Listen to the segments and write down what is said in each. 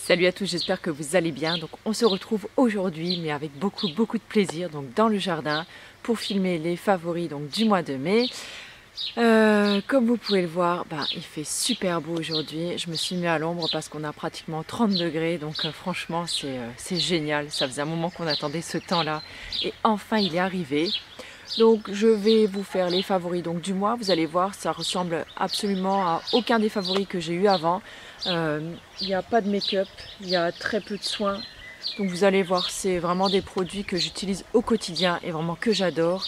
Salut à tous, j'espère que vous allez bien. Donc on se retrouve aujourd'hui, mais avec beaucoup de plaisir, donc dans le jardin, pour filmer les favoris donc du mois de mai. Comme vous pouvez le voir, il fait super beau aujourd'hui. Je me suis mis à l'ombre parce qu'on a pratiquement 30 degrés, donc franchement c'est génial. Ça faisait un moment qu'on attendait ce temps-là et enfin il est arrivé. Donc je vais vous faire les favoris donc, du mois. Vous allez voir, ça ressemble absolument à aucun des favoris que j'ai eu avant. Il n'y a pas de make-up, il y a très peu de soins. Donc vous allez voir, c'est vraiment des produits que j'utilise au quotidien et vraiment que j'adore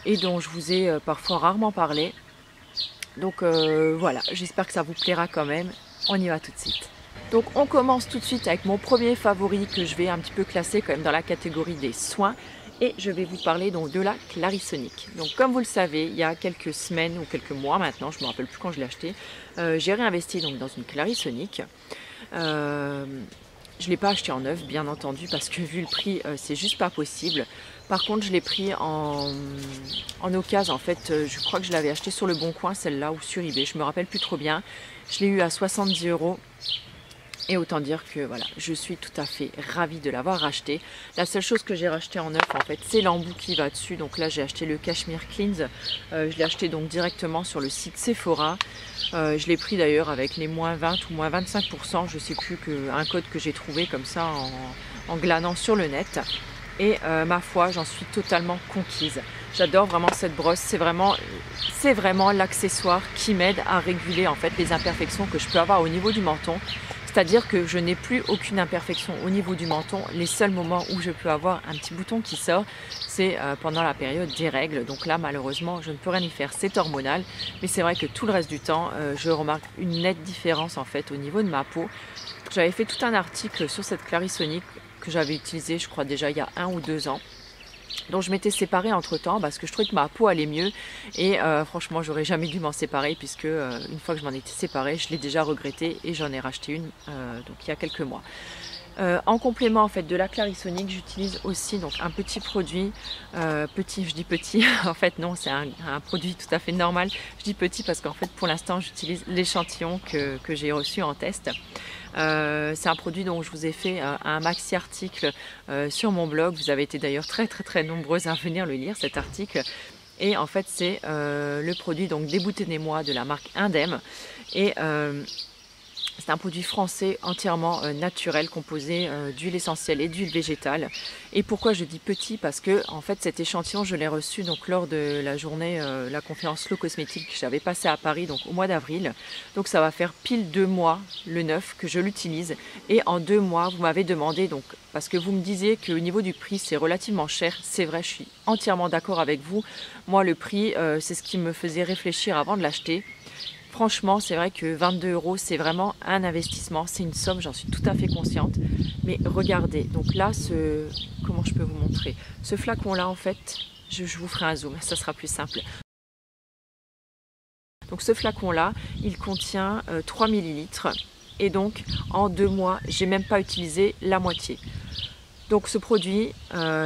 et dont je vous ai parfois rarement parlé. Donc voilà, j'espère que ça vous plaira quand même. On y va tout de suite. Donc on commence tout de suite avec mon premier favori que je vais un petit peu classer quand même dans la catégorie des soins. Et je vais vous parler donc de la Clarisonic. Donc comme vous le savez, il y a quelques semaines ou quelques mois maintenant, je ne me rappelle plus quand je l'ai acheté, j'ai réinvesti donc dans une Clarisonic. Je ne l'ai pas acheté en neuf, bien entendu, parce que vu le prix, c'est juste pas possible. Par contre, je l'ai pris en occasion. En fait, je crois que je l'avais acheté sur le Bon Coin, celle-là, ou sur eBay. Je me rappelle plus trop bien. Je l'ai eu à 70 €. Et autant dire que voilà, je suis tout à fait ravie de l'avoir racheté. La seule chose que j'ai racheté en neuf, en fait, c'est l'embout qui va dessus. Donc là, j'ai acheté le Cashmere Cleanse. Je l'ai acheté donc directement sur le site Sephora. Je l'ai pris d'ailleurs avec les moins 20 ou moins 25%. Je ne sais plus, un code que j'ai trouvé comme ça en glanant sur le net. Et ma foi, j'en suis totalement conquise. J'adore vraiment cette brosse. C'est vraiment l'accessoire qui m'aide à réguler en fait les imperfections que je peux avoir au niveau du menton. C'est-à-dire que je n'ai plus aucune imperfection au niveau du menton. Les seuls moments où je peux avoir un petit bouton qui sort, c'est pendant la période des règles. Donc là, malheureusement, je ne peux rien y faire. C'est hormonal. Mais c'est vrai que tout le reste du temps, je remarque une nette différence en fait au niveau de ma peau. J'avais fait tout un article sur cette Clarisonic que j'avais utilisée, je crois déjà il y a 1 ou 2 ans. Donc je m'étais séparée entre temps parce que je trouvais que ma peau allait mieux et franchement j'aurais jamais dû m'en séparer puisque une fois que je m'en étais séparée, je l'ai déjà regretté et j'en ai racheté une donc il y a quelques mois. En complément en fait de la Clarisonic, j'utilise aussi donc un petit produit, petit, je dis petit, en fait non, c'est un produit tout à fait normal. Je dis petit parce qu'en fait pour l'instant j'utilise l'échantillon que j'ai reçu en test. C'est un produit dont je vous ai fait un maxi article sur mon blog. Vous avez été d'ailleurs très nombreuses à venir le lire, cet article. Et en fait c'est le produit donc Déboutonnez-moi de la marque Indem. Et c'est un produit français entièrement naturel, composé d'huile essentielle et d'huile végétale. Et pourquoi je dis petit? Parce que en fait cet échantillon je l'ai reçu donc lors de la journée, la conférence Slow Cosmétique que j'avais passée à Paris donc au mois d'avril. Donc ça va faire pile 2 mois, le 9, que je l'utilise. Et en 2 mois, vous m'avez demandé, donc parce que vous me disiez qu'au niveau du prix c'est relativement cher. C'est vrai, je suis entièrement d'accord avec vous. Moi le prix, c'est ce qui me faisait réfléchir avant de l'acheter. Franchement, c'est vrai que 22 €, c'est vraiment un investissement. C'est une somme, j'en suis tout à fait consciente. Mais regardez, donc là, comment je peux vous montrer? Ce flacon-là, en fait, je vous ferai un zoom, ça sera plus simple. Donc ce flacon-là, il contient 3 ml. Et donc, en 2 mois, j'ai même pas utilisé la moitié. Donc ce produit,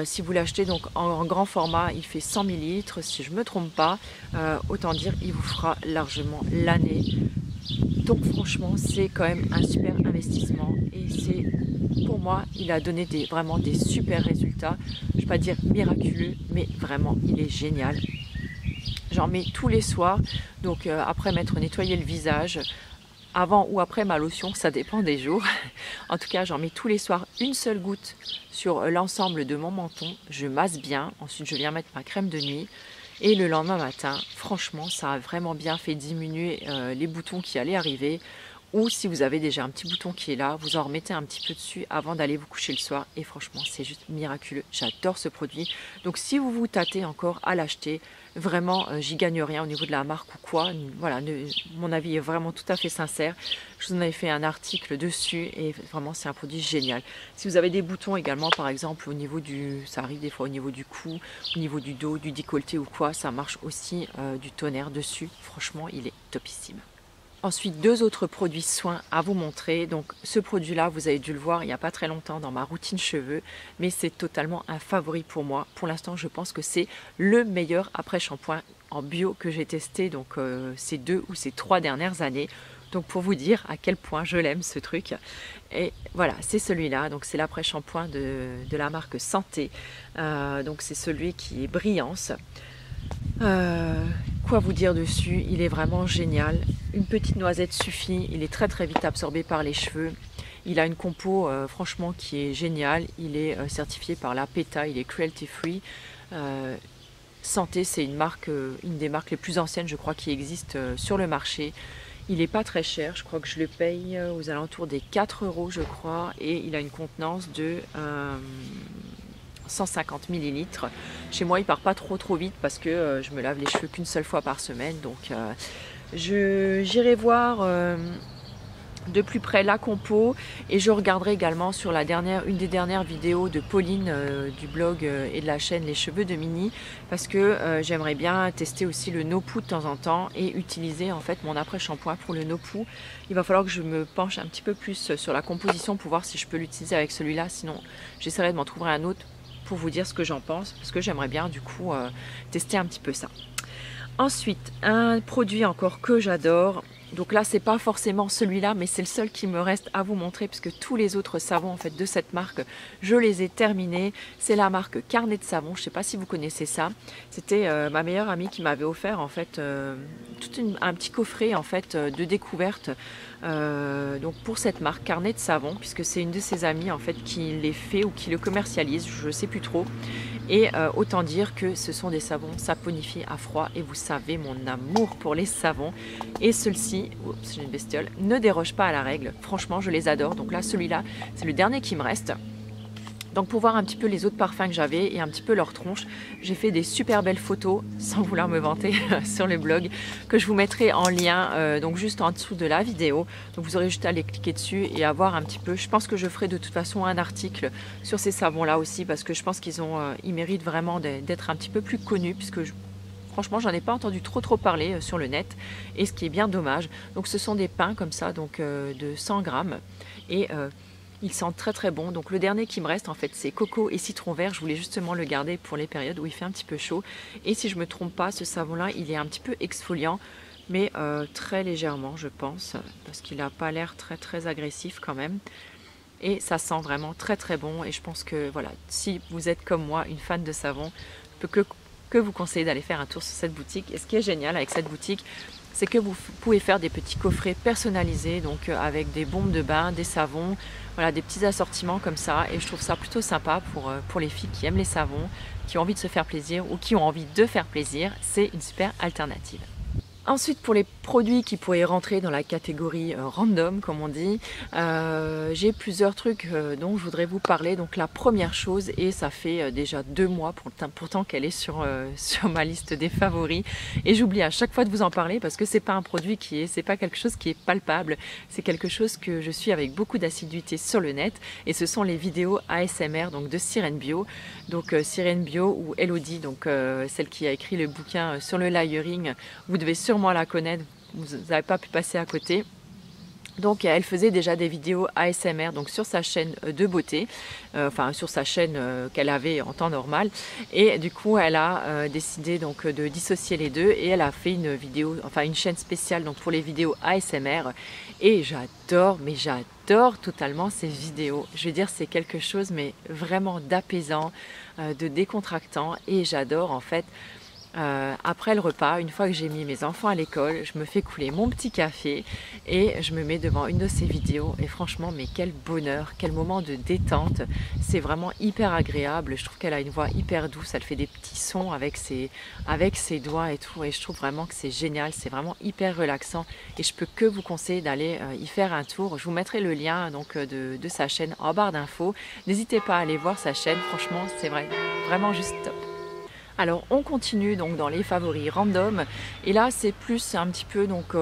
si vous l'achetez donc en grand format, il fait 100 ml, si je ne me trompe pas, autant dire il vous fera largement l'année. Donc franchement, c'est quand même un super investissement et pour moi, il a donné vraiment des super résultats. Je ne vais pas dire miraculeux, mais vraiment, il est génial. J'en mets tous les soirs, donc après m'être nettoyé le visage, avant ou après ma lotion, ça dépend des jours. En tout cas, j'en mets tous les soirs une seule goutte sur l'ensemble de mon menton. Je masse bien. Ensuite, je viens mettre ma crème de nuit. Et le lendemain matin, franchement, ça a vraiment bien fait diminuer les boutons qui allaient arriver. Ou si vous avez déjà un petit bouton qui est là, vous en remettez un petit peu dessus avant d'aller vous coucher le soir. Et franchement, c'est juste miraculeux. J'adore ce produit. Donc si vous vous tâtez encore à l'acheter, vraiment, j'y gagne rien au niveau de la marque ou quoi. Voilà, mon avis est vraiment tout à fait sincère. Je vous en avais fait un article dessus et vraiment, c'est un produit génial. Si vous avez des boutons également, par exemple, au niveau ça arrive des fois au niveau du cou, au niveau du dos, du décolleté ou quoi, ça marche aussi du tonnerre dessus. Franchement, il est topissime. Ensuite, 2 autres produits soins à vous montrer. Donc ce produit-là, vous avez dû le voir il n'y a pas très longtemps dans ma routine cheveux, mais c'est totalement un favori pour moi. Pour l'instant, je pense que c'est le meilleur après-shampoing en bio que j'ai testé donc ces 2 ou ces 3 dernières années. Donc pour vous dire à quel point je l'aime ce truc. Et voilà, c'est celui-là, donc c'est l'après-shampoing de la marque Santé. Donc c'est celui qui est Brillance. Quoi vous dire dessus? Il est vraiment génial. Une petite noisette suffit, il est très très vite absorbé par les cheveux. Il a une compo franchement qui est géniale. Il est certifié par la PETA, il est cruelty free. Santé, c'est une des marques les plus anciennes, je crois, qui existe sur le marché. Il n'est pas très cher, je crois que je le paye aux alentours des 4 €, je crois, et il a une contenance de 150 millilitres. Chez moi, il part pas trop vite parce que je me lave les cheveux qu'une seule fois par semaine, donc j'irai voir de plus près la compo et je regarderai également sur une des dernières vidéos de Pauline du blog et de la chaîne Les Cheveux de Mini, parce que j'aimerais bien tester aussi le no-poo de temps en temps et utiliser en fait mon après-shampoing pour le no-poo. Il va falloir que je me penche un petit peu plus sur la composition pour voir si je peux l'utiliser avec celui-là, sinon j'essaierai de m'en trouver un autre pour vous dire ce que j'en pense, parce que j'aimerais bien du coup tester un petit peu ça. Ensuite, un produit encore que j'adore. Donc là, c'est pas forcément celui-là, mais c'est le seul qui me reste à vous montrer, puisque tous les autres savons en fait de cette marque, je les ai terminés. C'est la marque Carnet de Savon. Je sais pas si vous connaissez ça. C'était ma meilleure amie qui m'avait offert en fait un petit coffret en fait de découverte. Donc pour cette marque Carnet de Savon, puisque c'est une de ses amies en fait qui les fait ou qui le commercialise, je sais plus trop. Et autant dire que ce sont des savons saponifiés à froid, et vous savez mon amour pour les savons. Et ceux-ci, oups, j'ai une bestiole, ne dérogent pas à la règle. Franchement, je les adore. Donc là, celui-là, c'est le dernier qui me reste. Donc pour voir un petit peu les autres parfums que j'avais et un petit peu leur tronche, j'ai fait des super belles photos, sans vouloir me vanter, sur le blog, que je vous mettrai en lien, donc juste en dessous de la vidéo. Donc vous aurez juste à aller cliquer dessus et à voir un petit peu. Je pense que je ferai de toute façon un article sur ces savons-là aussi, parce que je pense ils méritent vraiment d'être un petit peu plus connus, puisque franchement, j'en ai pas entendu trop parler sur le net, et ce qui est bien dommage. Donc ce sont des pains comme ça, donc de 100 grammes, et ils sentent très très bon. Donc le dernier qui me reste en fait, c'est coco et citron vert. Je voulais justement le garder pour les périodes où il fait un petit peu chaud. Et si je me trompe pas, ce savon là, il est un petit peu exfoliant, mais très légèrement je pense, parce qu'il n'a pas l'air très agressif quand même. Et ça sent vraiment très très bon, et je pense que voilà, si vous êtes comme moi une fan de savon, je peux que vous conseiller d'aller faire un tour sur cette boutique. Et ce qui est génial avec cette boutique, c'est que vous pouvez faire des petits coffrets personnalisés, donc avec des bombes de bain, des savons, voilà, des petits assortiments comme ça, et je trouve ça plutôt sympa pour les filles qui aiment les savons, qui ont envie de se faire plaisir ou qui ont envie de faire plaisir. C'est une super alternative. Ensuite, pour les produits qui pourraient rentrer dans la catégorie random, comme on dit, j'ai plusieurs trucs dont je voudrais vous parler. Donc la première chose, et ça fait déjà 2 mois pourtant qu'elle est sur ma liste des favoris, et j'oublie à chaque fois de vous en parler parce que c'est pas un produit c'est pas quelque chose qui est palpable, c'est quelque chose que je suis avec beaucoup d'assiduité sur le net, et ce sont les vidéos ASMR donc de Sirène Bio. Donc Sirène Bio, ou Elodie, donc celle qui a écrit le bouquin sur le layering, vous devez sûrement la connaître, vous n'avez pas pu passer à côté. Donc elle faisait déjà des vidéos ASMR donc sur sa chaîne de beauté, enfin sur sa chaîne qu'elle avait en temps normal, et du coup elle a décidé donc de dissocier les deux, et elle a fait une vidéo, enfin une chaîne spéciale donc pour les vidéos ASMR, et j'adore, mais j'adore totalement ces vidéos. Je veux dire, c'est quelque chose mais vraiment d'apaisant, de décontractant, et j'adore en fait. Après le repas, une fois que j'ai mis mes enfants à l'école, je me fais couler mon petit café et je me mets devant une de ces vidéos, et franchement, mais quel bonheur, quel moment de détente. C'est vraiment hyper agréable. Je trouve qu'elle a une voix hyper douce, elle fait des petits sons avec ses doigts et tout, et je trouve vraiment que c'est génial, c'est vraiment hyper relaxant, et je peux que vous conseiller d'aller y faire un tour. Je vous mettrai le lien donc de sa chaîne en barre d'infos. N'hésitez pas à aller voir sa chaîne, franchement c'est vraiment juste top. Alors on continue donc dans les favoris random, et là c'est plus un petit peu donc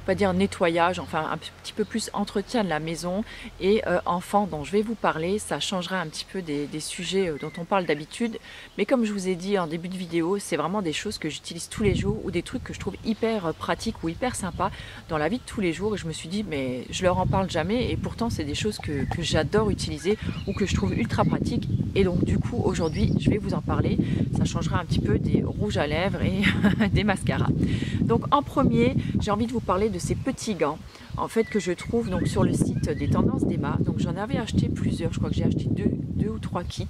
pas dire nettoyage, enfin un petit peu plus entretien de la maison et enfant dont je vais vous parler. Ça changera un petit peu des sujets dont on parle d'habitude, mais comme je vous ai dit en début de vidéo, c'est vraiment des choses que j'utilise tous les jours, ou des trucs que je trouve hyper pratiques ou hyper sympas dans la vie de tous les jours, et je me suis dit mais je leur en parle jamais, et pourtant c'est des choses que j'adore utiliser ou que je trouve ultra pratiques. Et donc du coup aujourd'hui je vais vous en parler. Ça changera un petit peu des rouges à lèvres et des mascaras. Donc en premier, j'ai envie de vous parler de ces petits gants en fait que je trouve donc sur le site des Tendances d'Emma. Donc j'en avais acheté plusieurs, je crois que j'ai acheté deux ou trois kits.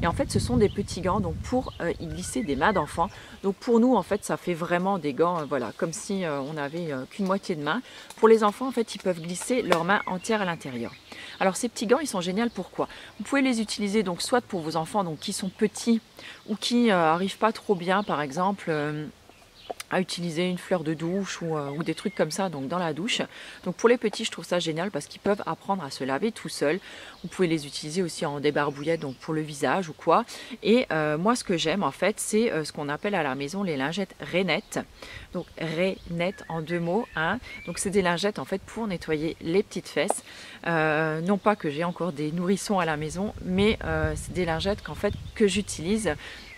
Et en fait ce sont des petits gants donc pour y glisser des mains d'enfants. Donc pour nous en fait ça fait vraiment des gants voilà, comme si on n'avait qu'une moitié de main. Pour les enfants en fait ils peuvent glisser leurs mains entières à l'intérieur. Alors ces petits gants ils sont géniaux, pourquoi? Vous pouvez les utiliser donc soit pour vos enfants donc qui sont petits ou qui n'arrivent pas trop bien par exemple à utiliser une fleur de douche ou des trucs comme ça donc dans la douche. Donc pour les petits je trouve ça génial parce qu'ils peuvent apprendre à se laver tout seuls. Vous pouvez les utiliser aussi en débarbouillette donc pour le visage ou quoi. Et moi ce que j'aime en fait c'est ce qu'on appelle à la maison les lingettes rainettes. Donc rainettes en deux mots hein. Donc c'est des lingettes en fait pour nettoyer les petites fesses. Non pas que j'ai encore des nourrissons à la maison, mais c'est des lingettes qu'en fait que j'utilise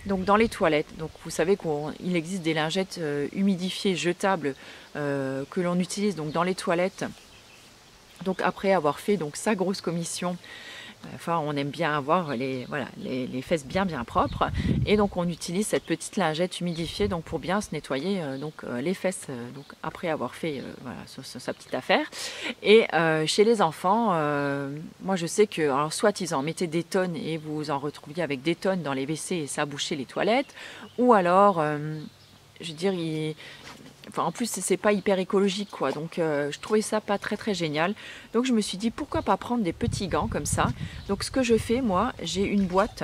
donc dans les toilettes. Donc vous savez qu'il existe des lingettes humidifiées jetables que l'on utilise donc dans les toilettes. Donc après avoir fait donc sa grosse commission, enfin on aime bien avoir les fesses bien propres et donc on utilise cette petite lingette humidifiée donc pour bien se nettoyer les fesses donc après avoir fait voilà, sa petite affaire. Et chez les enfants, moi je sais que alors soit ils en mettaient des tonnes et vous en retrouviez avec des tonnes dans les WC et ça bouchait les toilettes, ou alors je veux dire enfin, en plus c'est pas hyper écologique quoi, donc je trouvais ça pas très génial. Donc je me suis dit pourquoi pas prendre des petits gants comme ça. Donc ce que je fais moi, j'ai une boîte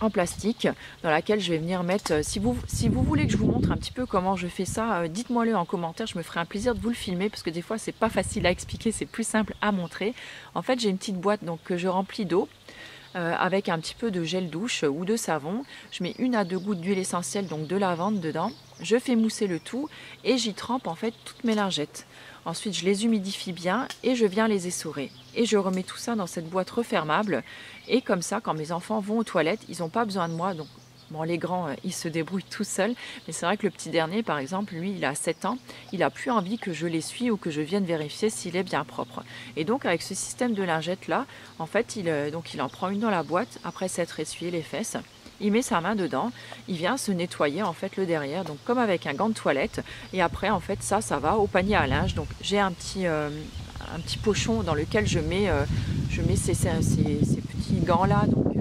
en plastique dans laquelle je vais venir mettre, si vous voulez que je vous montre un petit peu comment je fais ça, dites-moi le en commentaire, je me ferai un plaisir de vous le filmer parce que des fois c'est pas facile à expliquer, c'est plus simple à montrer. En fait j'ai une petite boîte donc que je remplis d'eau avec un petit peu de gel douche ou de savon. Je mets 1 à 2 gouttes d'huile essentielle, donc de lavande dedans. Je fais mousser le tout et j'y trempe en fait toutes mes lingettes. Ensuite, je les humidifie bien et je viens les essorer. Et je remets tout ça dans cette boîte refermable. Et comme ça, quand mes enfants vont aux toilettes, ils n'ont pas besoin de moi. Donc, bon, les grands, ils se débrouillent tout seuls. Mais c'est vrai que le petit dernier, par exemple, lui, il a 7 ans. Il n'a plus envie que je l'essuie ou que je vienne vérifier s'il est bien propre. Et donc, avec ce système de lingettes-là, en fait, il en prend une dans la boîte après s'être essuyé les fesses. Il met sa main dedans, il vient se nettoyer en fait le derrière, donc comme avec un gant de toilette. Et après en fait ça va au panier à linge. Donc j'ai un petit pochon dans lequel je mets ces petits gants là donc,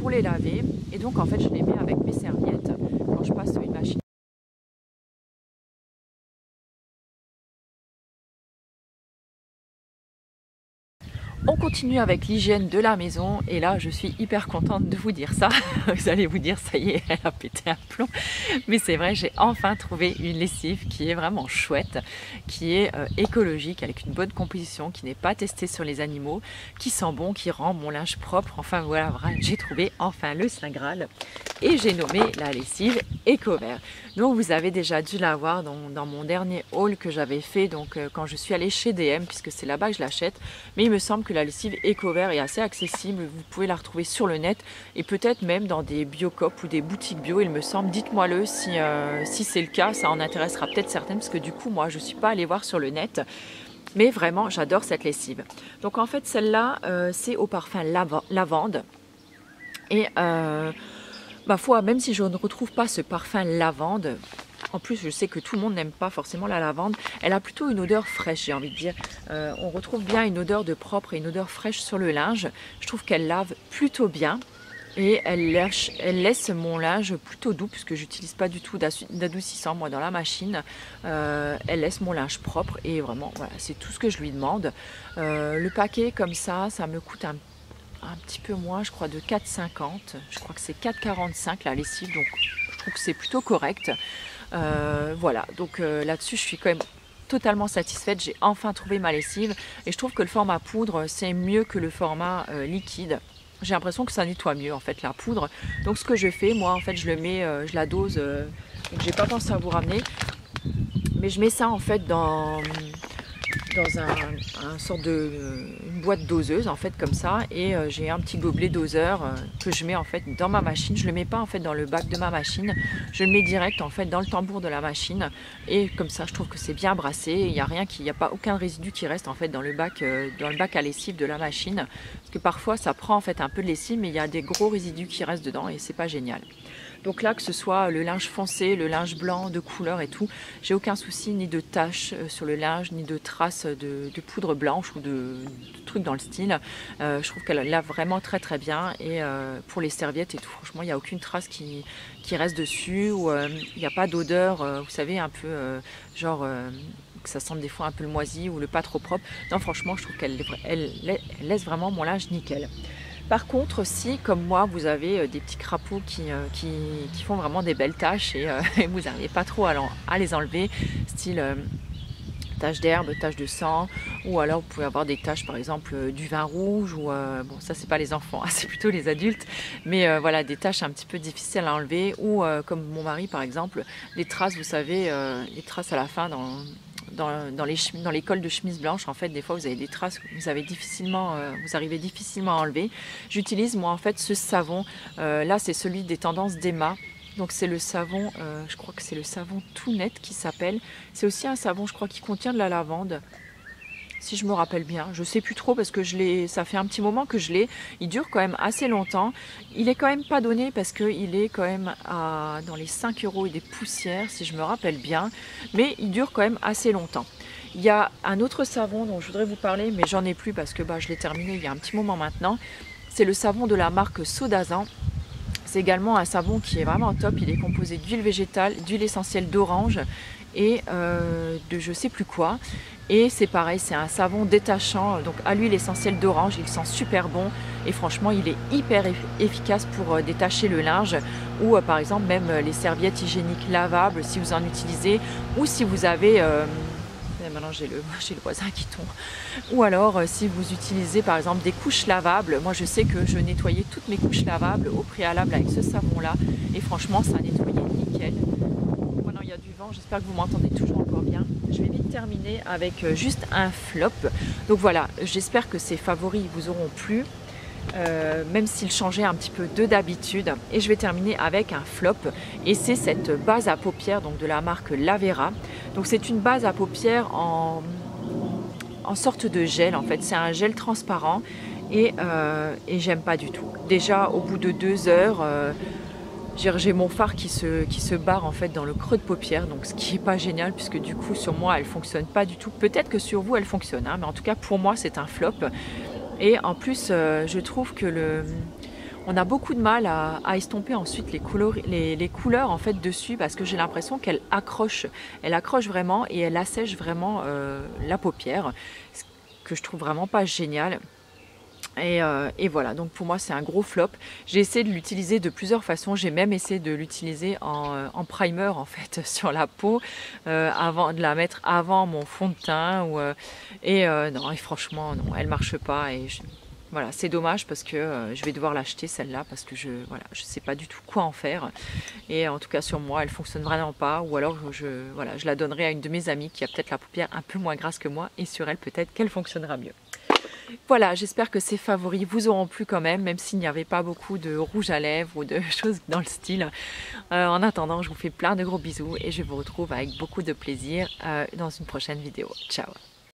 pour les laver. Et donc en fait je les mets avec mes serviettes quand je passe une machine. On continue avec l'hygiène de la maison et là je suis hyper contente de vous dire ça. Vous allez vous dire ça y est, elle a pété un plomb. Mais c'est vrai, j'ai enfin trouvé une lessive qui est vraiment chouette, qui est écologique, avec une bonne composition, qui n'est pas testée sur les animaux, qui sent bon, qui rend mon linge propre. Enfin voilà, j'ai trouvé enfin le Saint Graal et j'ai nommé la lessive Ecover. Donc vous avez déjà dû la voir dans mon dernier haul que j'avais fait donc quand je suis allée chez DM, puisque c'est là-bas que je l'achète. Mais il me semble que la lessive Ecover est assez accessible, vous pouvez la retrouver sur le net et peut-être même dans des Biocop ou des boutiques bio, il me semble. Dites-moi le si c'est le cas, ça en intéressera peut-être certaines parce que du coup moi je ne suis pas allée voir sur le net. Mais vraiment j'adore cette lessive. Donc en fait celle-là c'est au parfum lavande et ma foi, même si je ne retrouve pas ce parfum lavande, en plus je sais que tout le monde n'aime pas forcément la lavande, elle a plutôt une odeur fraîche, j'ai envie de dire. On retrouve bien une odeur de propre et une odeur fraîche sur le linge. Je trouve qu'elle lave plutôt bien et elle laisse mon linge plutôt doux puisque j'utilise pas du tout d'adoucissant moi dans la machine. Elle laisse mon linge propre et vraiment voilà, c'est tout ce que je lui demande. Le paquet comme ça me coûte un petit peu moins, je crois de 4,50, je crois que c'est 4,45 la lessive, donc je trouve que c'est plutôt correct. Voilà, donc là-dessus je suis quand même totalement satisfaite, j'ai enfin trouvé ma lessive et je trouve que le format poudre c'est mieux que le format liquide. J'ai l'impression que ça nettoie mieux en fait la poudre. Donc ce que je fais moi en fait je le mets, je la dose, donc j'ai pas pensé à vous ramener, mais je mets ça en fait dans un sorte de une boîte doseuse en fait comme ça et j'ai un petit gobelet doseur que je mets en fait dans ma machine. Je le mets pas en fait dans le bac de ma machine, je le mets direct en fait dans le tambour de la machine et comme ça je trouve que c'est bien brassé, il n'y a rien il n'y a pas aucun résidu qui reste en fait dans le bac à lessive de la machine parce que parfois ça prend en fait un peu de lessive mais il y a des gros résidus qui restent dedans et c'est pas génial. Donc là, que ce soit le linge foncé, le linge blanc, de couleur et tout, j'ai aucun souci ni de taches sur le linge, ni de traces de poudre blanche ou de trucs dans le style. Je trouve qu'elle lave vraiment très très bien. Et pour les serviettes et tout, franchement, il n'y a aucune trace qui reste dessus. Ou il n'y a pas d'odeur, vous savez, un peu genre... que ça sent des fois un peu le moisi ou le pas trop propre. Non, franchement, je trouve qu'elle laisse vraiment mon linge nickel. Par contre, si, comme moi, vous avez des petits crapauds qui font vraiment des belles taches et vous n'arrivez pas trop à les enlever, style taches d'herbe, taches de sang, ou alors vous pouvez avoir des taches, par exemple, du vin rouge, ou bon, ça c'est pas les enfants, hein, c'est plutôt les adultes, mais voilà, des taches un petit peu difficiles à enlever, ou comme mon mari, par exemple, des traces, vous savez, les traces à la fin dans les cols de chemise blanche, en fait, des fois vous avez des traces que vous arrivez difficilement à enlever. J'utilise moi en fait ce savon, là c'est celui des tendances d'Emma. Donc c'est le savon, je crois que c'est le savon tout net qui s'appelle. C'est aussi un savon, je crois, qui contient de la lavande. Si je me rappelle bien, je sais plus trop parce que ça fait un petit moment que je l'ai. Il dure quand même assez longtemps. Il est quand même pas donné parce qu'il est quand même dans les 5 € et des poussières, si je me rappelle bien. Mais il dure quand même assez longtemps. Il y a un autre savon dont je voudrais vous parler, mais j'en ai plus parce que je l'ai terminé il y a un petit moment maintenant. C'est le savon de la marque Sodazan. C'est également un savon qui est vraiment top. Il est composé d'huile végétale, d'huile essentielle d'orange et de je sais plus quoi. Et c'est pareil, c'est un savon détachant, donc à l'huile essentielle d'orange. Il sent super bon et franchement, il est hyper efficace pour détacher le linge ou par exemple même les serviettes hygiéniques lavables si vous en utilisez ou si vous avez... Maintenant j'ai le voisin qui tombe. Ou alors si vous utilisez par exemple des couches lavables, moi je sais que je nettoyais toutes mes couches lavables au préalable avec ce savon là et franchement ça a nettoyé nickel. Maintenant il y a du vent, j'espère que vous m'entendez toujours encore bien. Je vais vite terminer avec juste un flop. Donc voilà, j'espère que ces favoris vous auront plu. Même s'il changeait un petit peu d'habitude. Et je vais terminer avec un flop et c'est cette base à paupières donc de la marque Lavera. Donc c'est une base à paupières en sorte de gel en fait. C'est un gel transparent et j'aime pas du tout. Déjà au bout de 2 heures j'ai mon fard qui se barre en fait dans le creux de paupière, donc ce qui est pas génial puisque du coup sur moi elle fonctionne pas du tout. Peut-être que sur vous elle fonctionne, hein, mais en tout cas pour moi c'est un flop. Et en plus, je trouve que on a beaucoup de mal à estomper ensuite les couleurs en fait dessus parce que j'ai l'impression qu'elle accroche vraiment et elle assèche vraiment la paupière, ce que je trouve vraiment pas génial. Et voilà, donc pour moi c'est un gros flop. J'ai essayé de l'utiliser de plusieurs façons. J'ai même essayé de l'utiliser en primer en fait sur la peau avant de la mettre avant mon fond de teint non, et franchement non, elle marche pas voilà, c'est dommage parce que je vais devoir l'acheter celle-là parce que je sais pas du tout quoi en faire. Et en tout cas sur moi elle fonctionne vraiment pas, ou alors je la donnerai à une de mes amies qui a peut-être la paupière un peu moins grasse que moi et sur elle peut-être qu'elle fonctionnera mieux. Voilà, j'espère que ces favoris vous auront plu quand même s'il n'y avait pas beaucoup de rouge à lèvres ou de choses dans le style. En attendant, je vous fais plein de gros bisous et je vous retrouve avec beaucoup de plaisir dans une prochaine vidéo. Ciao!